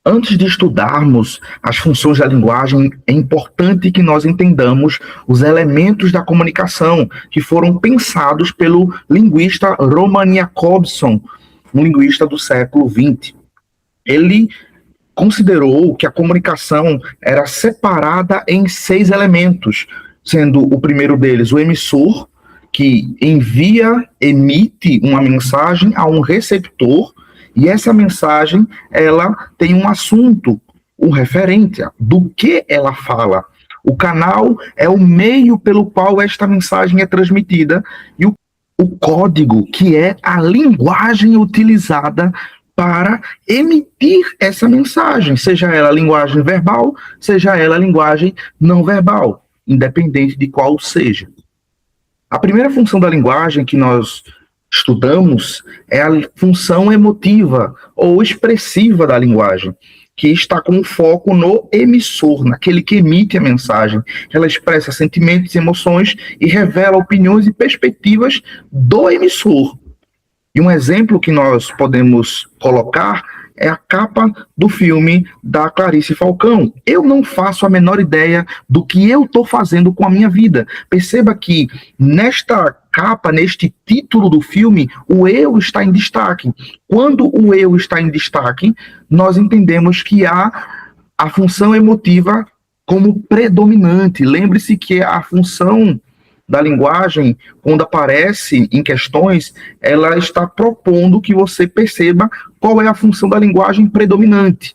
Antes de estudarmos as funções da linguagem, é importante que nós entendamos os elementos da comunicação que foram pensados pelo linguista Roman Jakobson, um linguista do século XX. Ele considerou que a comunicação era separada em 6 elementos, sendo o primeiro deles o emissor, que emite uma mensagem a um receptor, e essa mensagem, ela tem um assunto, um referente do que ela fala. O canal é o meio pelo qual esta mensagem é transmitida, e o código, que é a linguagem utilizada para emitir essa mensagem, seja ela linguagem verbal, seja ela linguagem não verbal, independente de qual seja. A primeira função da linguagem que nós estudamos é a função emotiva ou expressiva da linguagem, que está com foco no emissor, naquele que emite a mensagem. Ela expressa sentimentos, emoções e revela opiniões e perspectivas do emissor. E um exemplo que nós podemos colocar é a capa do filme da Clarice Falcão. Eu não faço a menor ideia do que eu estou fazendo com a minha vida. Perceba que nesta capa, neste título do filme, o eu está em destaque. Quando o eu está em destaque, nós entendemos que há a função emotiva como predominante. Lembre-se que a função da linguagem, quando aparece em questões, ela está propondo que você perceba qual é a função da linguagem predominante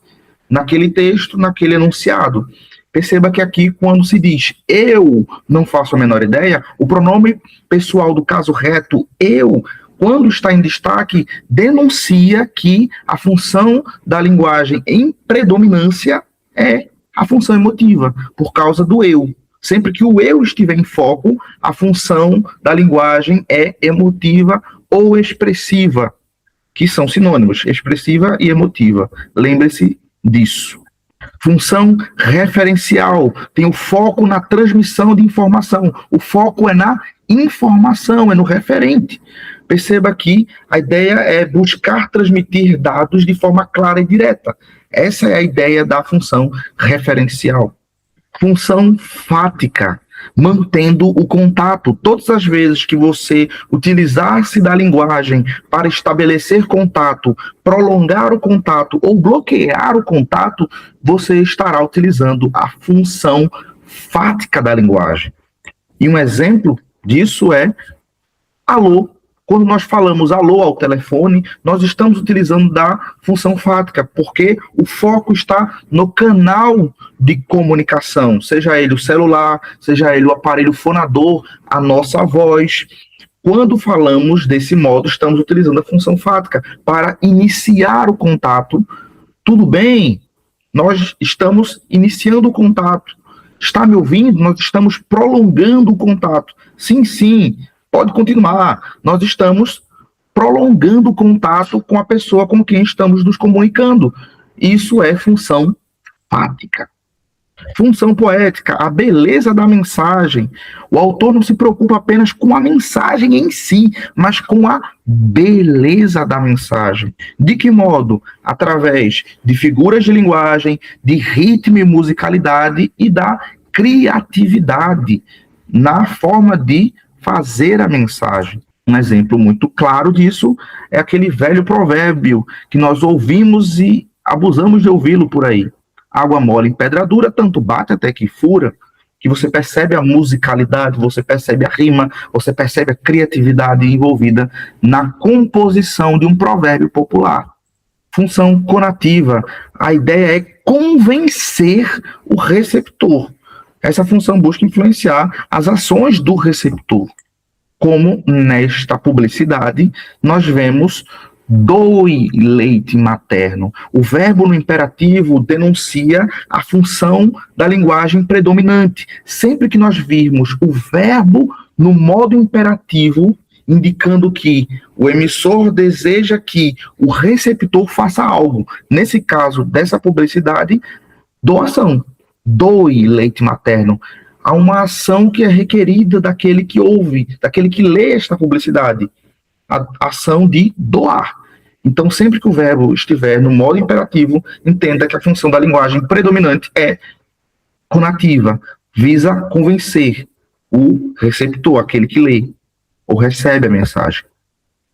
naquele texto, naquele enunciado. Perceba que aqui, quando se diz eu não faço a menor ideia, o pronome pessoal do caso reto, eu, quando está em destaque, denuncia que a função da linguagem em predominância é a função emotiva, por causa do eu. Sempre que o eu estiver em foco, a função da linguagem é emotiva ou expressiva, que são sinônimos, expressiva e emotiva. Lembre-se disso. Função referencial, tem o foco na transmissão de informação. O foco é na informação, é no referente. Perceba que a ideia é buscar transmitir dados de forma clara e direta. Essa é a ideia da função referencial. Função fática, mantendo o contato. Todas as vezes que você utilizar-se da linguagem para estabelecer contato, prolongar o contato ou bloquear o contato, você estará utilizando a função fática da linguagem. E um exemplo disso é alô. Quando nós falamos alô ao telefone, nós estamos utilizando da função fática, porque o foco está no canal de comunicação, seja ele o celular, seja ele o aparelho fonador, a nossa voz. Quando falamos desse modo, estamos utilizando a função fática para iniciar o contato. Tudo bem? Nós estamos iniciando o contato. Está me ouvindo? Nós estamos prolongando o contato. Sim, sim. Pode continuar. Nós estamos prolongando o contato com a pessoa com quem estamos nos comunicando. Isso é função fática. Função poética, a beleza da mensagem. O autor não se preocupa apenas com a mensagem em si, mas com a beleza da mensagem. De que modo? Através de figuras de linguagem, de ritmo e musicalidade e da criatividade na forma de fazer a mensagem. Um exemplo muito claro disso é aquele velho provérbio que nós ouvimos e abusamos de ouvi-lo por aí. Água mole em pedra dura, tanto bate até que fura. Que você percebe a musicalidade, você percebe a rima, você percebe a criatividade envolvida na composição de um provérbio popular. Função conativa, a ideia é convencer o receptor. Essa função busca influenciar as ações do receptor. Como nesta publicidade, nós vemos doe leite materno. O verbo no imperativo denuncia a função da linguagem predominante. Sempre que nós virmos o verbo no modo imperativo, indicando que o emissor deseja que o receptor faça algo. Nesse caso dessa publicidade, doação. Doe leite materno. Há uma ação que é requerida daquele que ouve, daquele que lê esta publicidade. A ação de doar. Então, sempre que o verbo estiver no modo imperativo, entenda que a função da linguagem predominante é conativa, visa convencer o receptor, aquele que lê ou recebe a mensagem.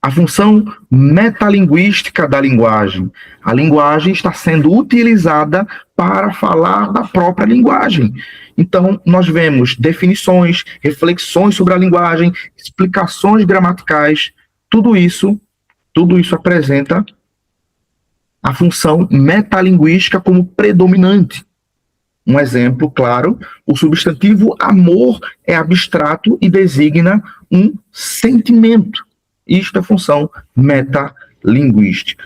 A função metalinguística da linguagem. A linguagem está sendo utilizada para falar da própria linguagem. Então, nós vemos definições, reflexões sobre a linguagem, explicações gramaticais, tudo isso apresenta a função metalinguística como predominante. Um exemplo claro, o substantivo amor é abstrato e designa um sentimento. Isto é função metalinguística.